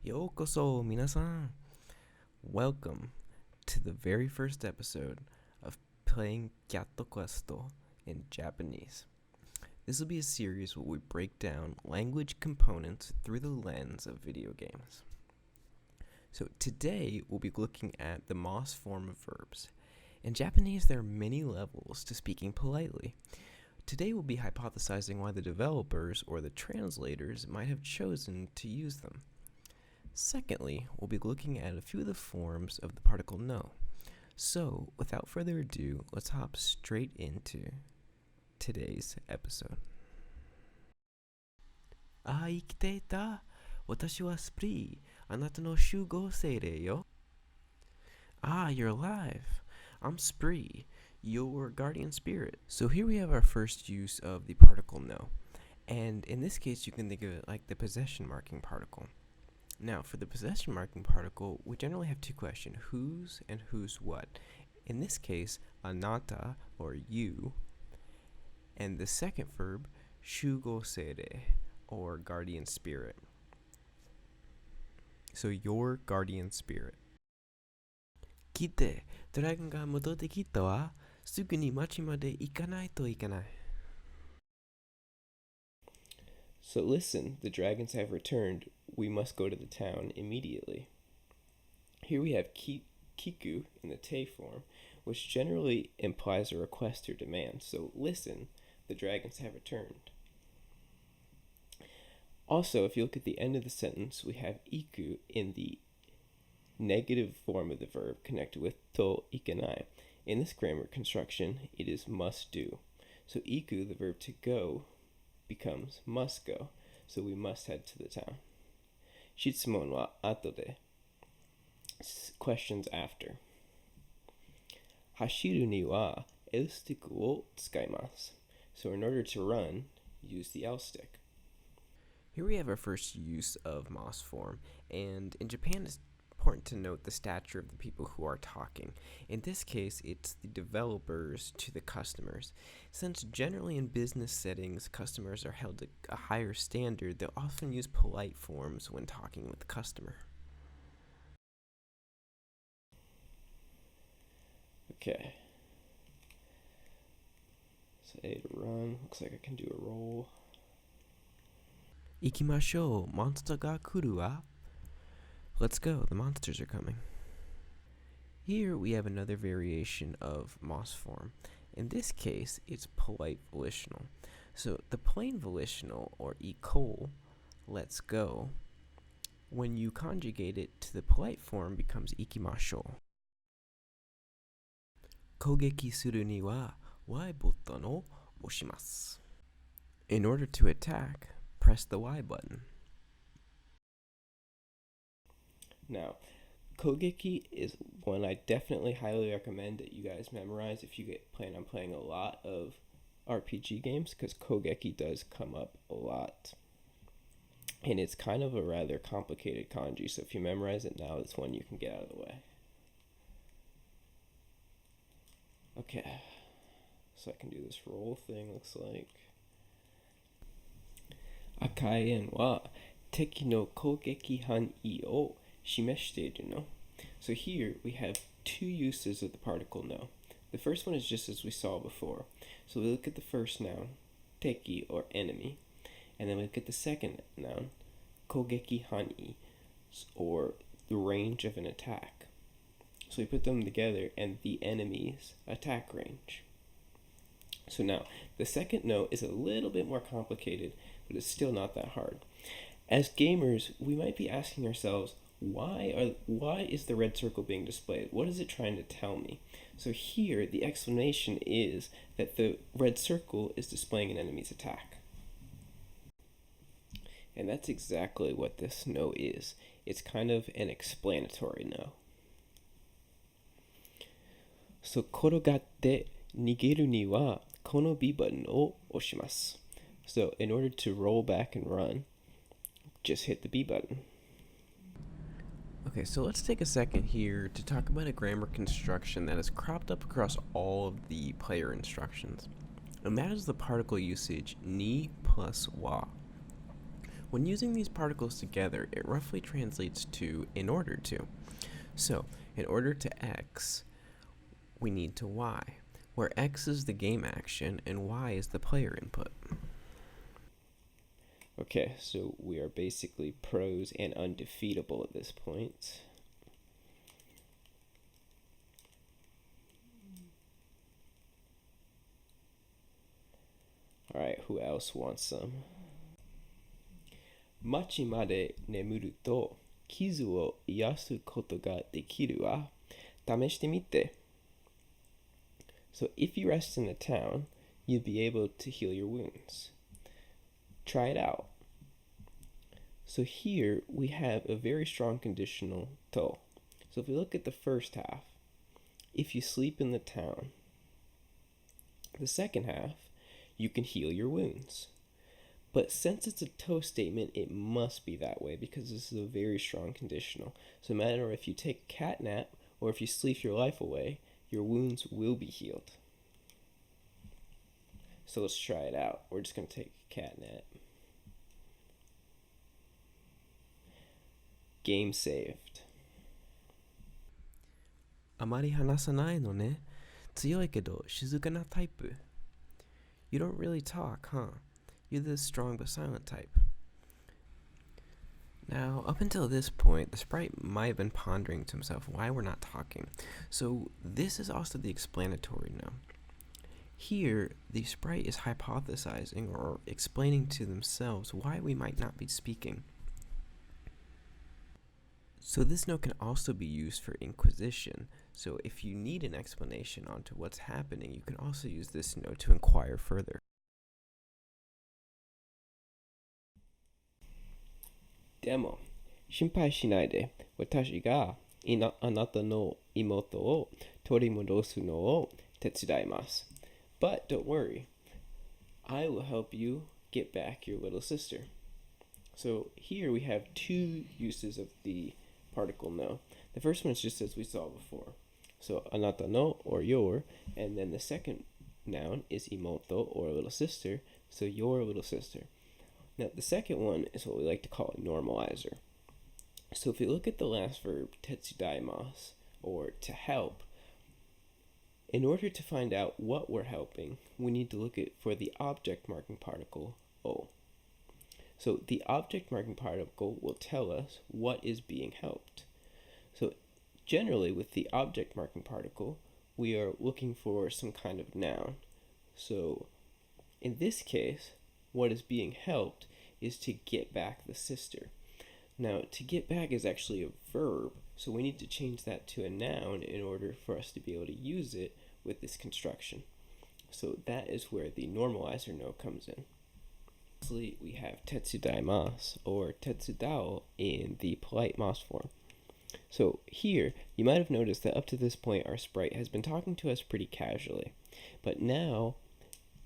Yokoso, minasan. Welcome to the very first episode of playing Kyato Questo in Japanese. This will be a series where we break down language components through the lens of video games. So today we'll be looking at the Moss form of verbs. In Japanese, there are many levels to speaking politely. Today we'll be hypothesizing why the developers or the translators might have chosen to use them. Secondly, we'll be looking at a few of the forms of the particle no. So, without further ado, let's hop straight into today's episode. 生きていた。私はスプリー。あなたの集合精霊よ。You're alive. I'm Spree, your guardian spirit. So here we have our first use of the particle no. And in this case, you can think of it like the possession marking particle. Now, for the possession marking particle, we generally have two questions, whose and whose what. In this case, anata, or you, and the second verb, shugo seire, or guardian spirit. So, your guardian spirit. Kite, dragon ga modotte kitta wa. Sugu ni machi made ikanai to ikanai. So listen, the dragons have returned. We must go to the town immediately. Here we have kiku in the te form, which generally implies a request or demand. So listen, the dragons have returned. Also, if you look at the end of the sentence, we have iku in the negative form of the verb connected with to ikenai. In this grammar construction, it is must do. So iku, the verb to go, becomes must go, so we must head to the town. Shitsumon wa ato de. Questions after. Hashiru ni wa L stick wo tsukaimasu. So in order to run, use the L stick. Here we have our first use of Moss form, and in Japan it's important to note the stature of the people who are talking. In this case, it's the developers to the customers. Since generally in business settings, customers are held to a higher standard, they'll often use polite forms when talking with the customer. Okay. So A to run. Looks like I can do a roll. Ikimashou, monster ga kuru wa. Let's go, the monsters are coming. Here we have another variation of Moss form. In this case, it's polite volitional. So the plain volitional, or ikou, let's go, when you conjugate it to the polite form, becomes ikimashou. Kogeki suru ni wa Y button o oshimasu. In order to attack, press the Y button. Now, Kogeki is one I definitely highly recommend that you guys memorize if you plan on playing a lot of RPG games, because Kogeki does come up a lot. And it's kind of a rather complicated kanji, so if you memorize it now, it's one you can get out of the way. Okay, so I can do this roll thing, looks like. Akaien wa teki no kogeki han-i o shimeshiteiru no. So here we have two uses of the particle no. The first one is just as we saw before. So we look at the first noun, teki, or enemy, and then we look at the second noun, kogeki han-i, or the range of an attack. So we put them together and the enemy's attack range. So now, the second no is a little bit more complicated, but it's still not that hard. As gamers, we might be asking ourselves, why is the red circle being displayed? What is it trying to tell me? So here, the explanation is that the red circle is displaying an enemy's attack. And that's exactly what this no is. It's kind of an explanatory no. So, korogatte nigeru ni wa kono B button o oshimasu. So, in order to roll back and run, just hit the B button. Okay, so let's take a second here to talk about a grammar construction that is cropped up across all of the player instructions. And that is the particle usage ni plus wa. When using these particles together, it roughly translates to in order to. So, in order to X, we need to Y, where X is the game action and Y is the player input. Okay, so we are basically pros and undefeatable at this point. Alright, who else wants some? Machi made nemuru to kizu wo iyasu koto ga dekiru wa. Tameshite mite. So if you rest in a town, you'll be able to heal your wounds. Try it out. So here we have a very strong conditional to. So if we look at the first half, if you sleep in the town, the second half, you can heal your wounds. But since it's a to statement, it must be that way because this is a very strong conditional. So no matter if you take a cat nap or if you sleep your life away, your wounds will be healed. So let's try it out. We're just going to take a cat nap. Game saved. あまり話さないのね。強いけど静かなタイプ。You don't really talk, huh? You're the strong but silent type. Now, up until this point, the sprite might have been pondering to himself why we're not talking. So this is also the explanatory now. Here, the sprite is hypothesizing or explaining to themselves why we might not be speaking. So this note can also be used for inquisition. So if you need an explanation onto what's happening, you can also use this note to inquire further. でも、心配しないで。私があなたの妹を取り戻すのを手伝います。But don't worry, I will help you get back your little sister. So here we have two uses of the particle no. The first one is just as we saw before. So anata no or your, and then the second noun is imoto or little sister, so your little sister. Now the second one is what we like to call a normalizer. So if we look at the last verb tetsudaimasu or to help, in order to find out what we're helping, we need to look at for the object marking particle o. So the object marking particle will tell us what is being helped. So generally with the object marking particle, we are looking for some kind of noun. So in this case, what is being helped is to get back the sister. Now, to get back is actually a verb, so we need to change that to a noun in order for us to be able to use it with this construction. So that is where the normalizer no comes in. Lastly, we have tetsudaimasu or tetsudao in the polite mas form. So here, you might have noticed that up to this point our sprite has been talking to us pretty casually, but now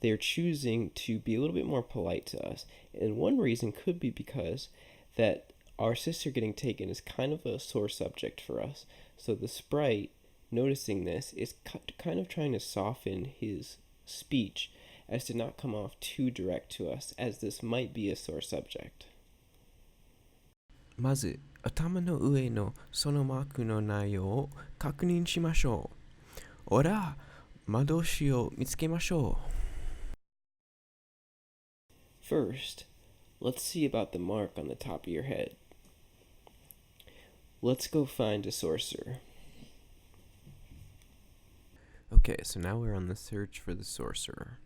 they're choosing to be a little bit more polite to us. And one reason could be because that our sister getting taken is kind of a sore subject for us. So the sprite, noticing this, is kind of trying to soften his speech as to not come off too direct to us, as this might be a sore subject. まず、頭の上のそのマークの内容を確認しましょう。ほら、窓紙を見つけましょう。First, let's see about the mark on the top of your head. Let's go find a sorcerer. Okay, so now we're on the search for the sorcerer.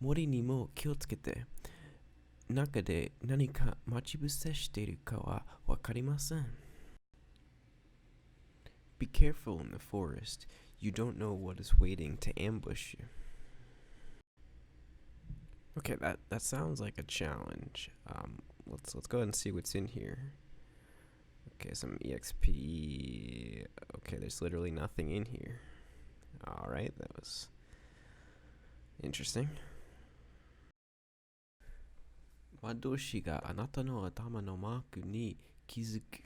森にも気をつけて。中で何か待ち伏せしているかはわかりません。Be careful in the forest. You don't know what is waiting to ambush you. Okay, that sounds like a challenge. Let's go ahead and see what's in here. Okay, some EXP. Okay, there's literally nothing in here. All right, that was interesting. 窓紙があなたの頭のマークに気づく。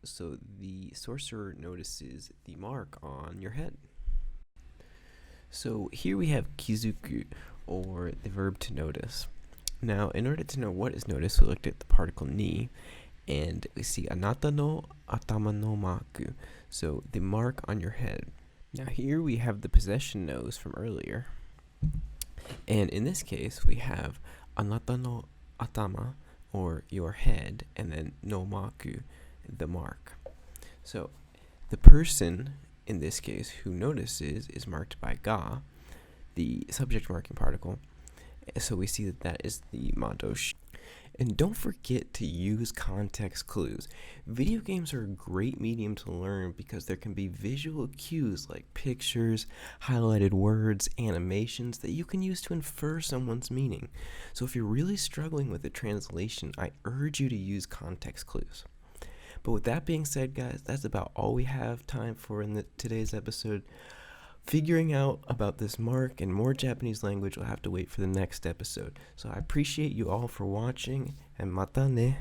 So the sorcerer notices the mark on your head. So here we have kizuku, or the verb to notice. Now, in order to know what is noticed, we looked at the particle ni, and we see anata no atama no maku, so the mark on your head. Now here we have the possession nose from earlier, and in this case we have anata no atama, or your head, and then no maku, the mark. So the person in this case who notices is marked by ga, the subject marking particle. So we see that that is the madoshi. And don't forget to use context clues. Video games are a great medium to learn because there can be visual cues like pictures, highlighted words, animations that you can use to infer someone's meaning. So if you're really struggling with a translation, I urge you to use context clues. But with that being said, guys, that's about all we have time for in today's episode. Figuring out about this mark and more Japanese language will have to wait for the next episode. So I appreciate you all for watching, and mata ne.